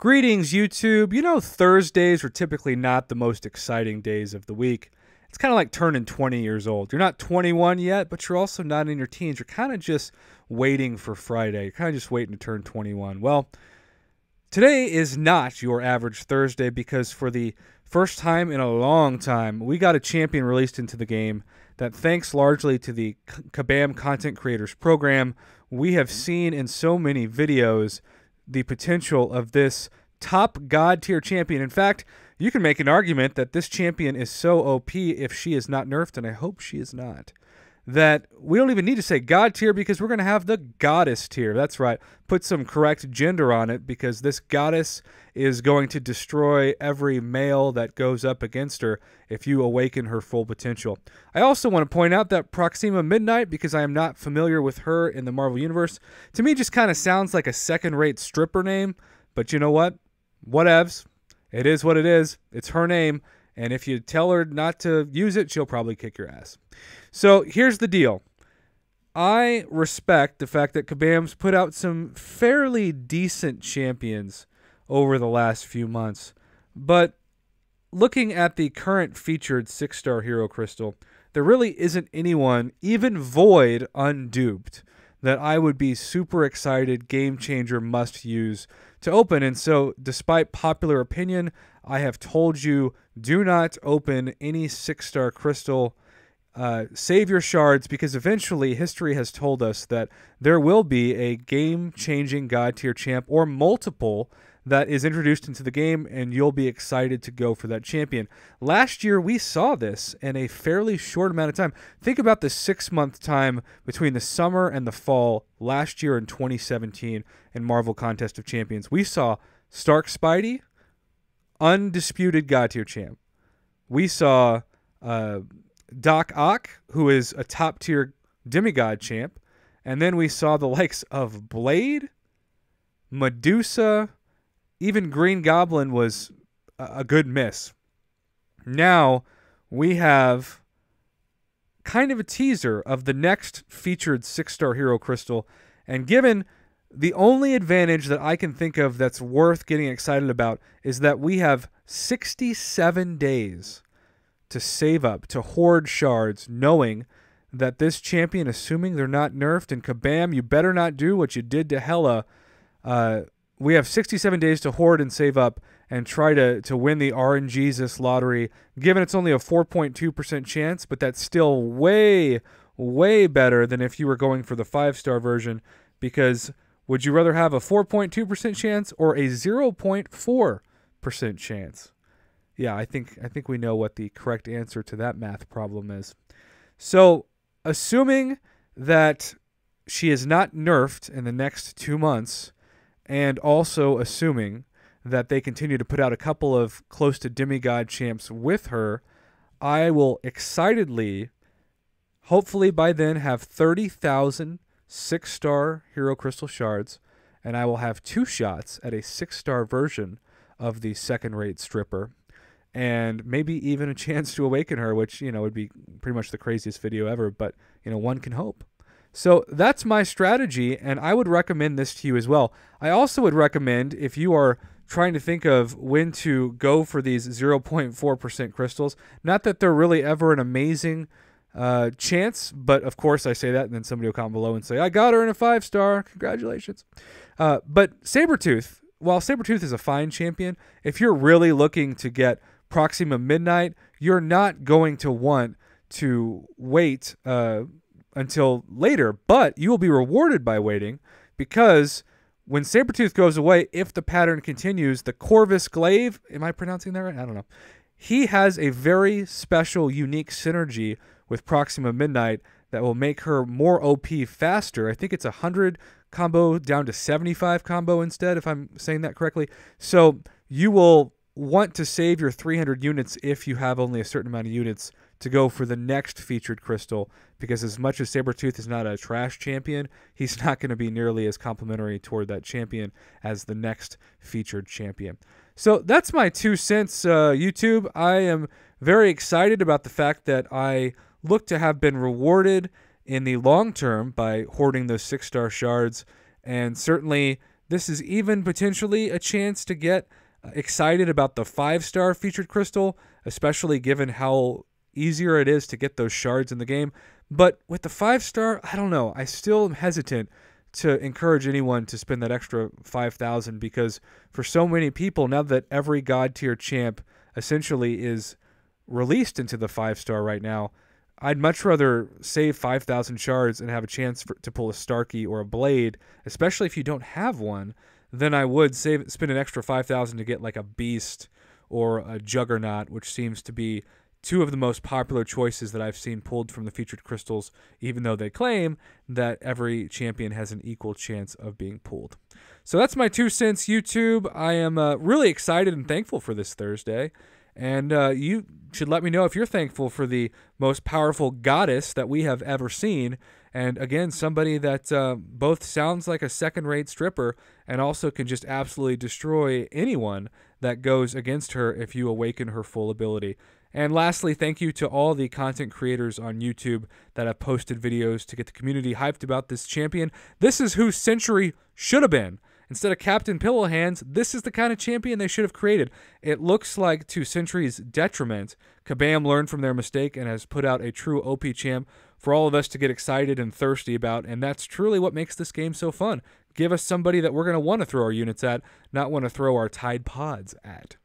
Greetings, YouTube. You know, Thursdays are typically not the most exciting days of the week. It's kind of like turning 20 years old. You're not 21 yet, but you're also not in your teens. You're kind of just waiting for Friday. You're kind of just waiting to turn 21. Well, today is not your average Thursday because for the first time in a long time, we got a champion released into the game that, thanks largely to the Kabam Content Creators Program, we have seen in so many videos the potential of this top god tier champion. In fact, you can make an argument that this champion is so OP if she is not nerfed, and I hope she is not, that we don't even need to say god tier because we're going to have the goddess tier. That's right. Put some correct gender on it because this goddess is going to destroy every male that goes up against her if you awaken her full potential. I also want to point out that Proxima Midnight, because I am not familiar with her in the Marvel Universe, to me just kind of sounds like a second-rate stripper name, but you know what? Whatevs. It is what it is. It's her name, and if you tell her not to use it, she'll probably kick your ass. So here's the deal. I respect the fact that Kabam's put out some fairly decent champions over the last few months, but looking at the current featured 6-star hero Cristal, there really isn't anyone, even Void unduped, that I would be super excited, game changer, must use to open. And so despite popular opinion, I have told you, do not open any 6-star Cristal. Save your shards, because eventually history has told us that there will be a game-changing god tier champ or multiple that is introduced into the game, and you'll be excited to go for that champion. Last year, we saw this in a fairly short amount of time. Think about the 6-month time between the summer and the fall last year in 2017 in Marvel Contest of Champions. We saw Stark Spidey, undisputed god tier champ. We saw Doc Ock, who is a top-tier demigod champ. And then we saw the likes of Blade, Medusa, even Green Goblin was a good miss. Now we have kind of a teaser of the next featured 6-star hero Cristal. And given the only advantage that I can think of that's worth getting excited about is that we have 67 days to save up, to hoard shards, knowing that this champion, assuming they're not nerfed, and Kabam, you better not do what you did to Hela. We have 67 days to hoard and save up and try to win the RNGesus lottery, given it's only a 4.2% chance, but that's still way, way better than if you were going for the 5-star version, because would you rather have a 4.2% chance or a 0.4% chance? Yeah, I think we know what the correct answer to that math problem is. So, assuming that she is not nerfed in the next 2 months, and also assuming that they continue to put out a couple of close to demigod champs with her, I will excitedly, hopefully by then, have 30,000 6-star hero Cristal shards, and I will have 2 shots at a 6-star version of the second-rate stripper, and maybe even a chance to awaken her, which, you know, would be pretty much the craziest video ever, but, you know, one can hope. So that's my strategy, and I would recommend this to you as well. I also would recommend, if you are trying to think of when to go for these 0.4% crystals, not that they're really ever an amazing chance, but of course I say that, and then somebody will comment below and say, I got her in a 5-star, congratulations. But Sabretooth, while Sabretooth is a fine champion, if you're really looking to get Proxima Midnight, you're not going to want to wait until later, but you will be rewarded by waiting, because when Sabretooth goes away, if the pattern continues, the Corvus Glaive, am I pronouncing that right? I don't know. He has a very special, unique synergy with Proxima Midnight that will make her more OP faster. I think it's 100 combo down to 75 combo instead, if I'm saying that correctly. So you will want to save your 300 units if you have only a certain amount of units to go for the next featured Cristal, because as much as Sabretooth is not a trash champion, he's not going to be nearly as complimentary toward that champion as the next featured champion. So that's my 2 cents, YouTube. I am very excited about the fact that I look to have been rewarded in the long term by hoarding those 6-star shards, and certainly This is even potentially a chance to get excited about the 5-star featured crystal, especially given how easier it is to get those shards in the game. But with the 5-star, I don't know. I still am hesitant to encourage anyone to spend that extra 5,000 because for so many people, now that every God tier champ essentially is released into the 5-star right now, I'd much rather save 5,000 shards and have a chance to pull a Starkey or a Blade, especially if you don't have one, than I would spend an extra 5,000 to get like a Beast or a Juggernaut, which seems to be two of the most popular choices that I've seen pulled from the featured crystals, even though they claim that every champion has an equal chance of being pulled. So that's my 2 cents, YouTube. I am really excited and thankful for this Thursday. And you should let me know if you're thankful for the most powerful goddess that we have ever seen. And again, somebody that both sounds like a second-rate stripper and also can just absolutely destroy anyone that goes against her if you awaken her full ability. And lastly, thank you to all the content creators on YouTube that have posted videos to get the community hyped about this champion. This is who Century should have been. Instead of Captain Pillowhands, this is the kind of champion they should have created. It looks like, to Century's detriment, Kabam learned from their mistake and has put out a true OP champ for all of us to get excited and thirsty about, and that's truly what makes this game so fun. Give us somebody that we're going to want to throw our units at, not want to throw our Tide Pods at.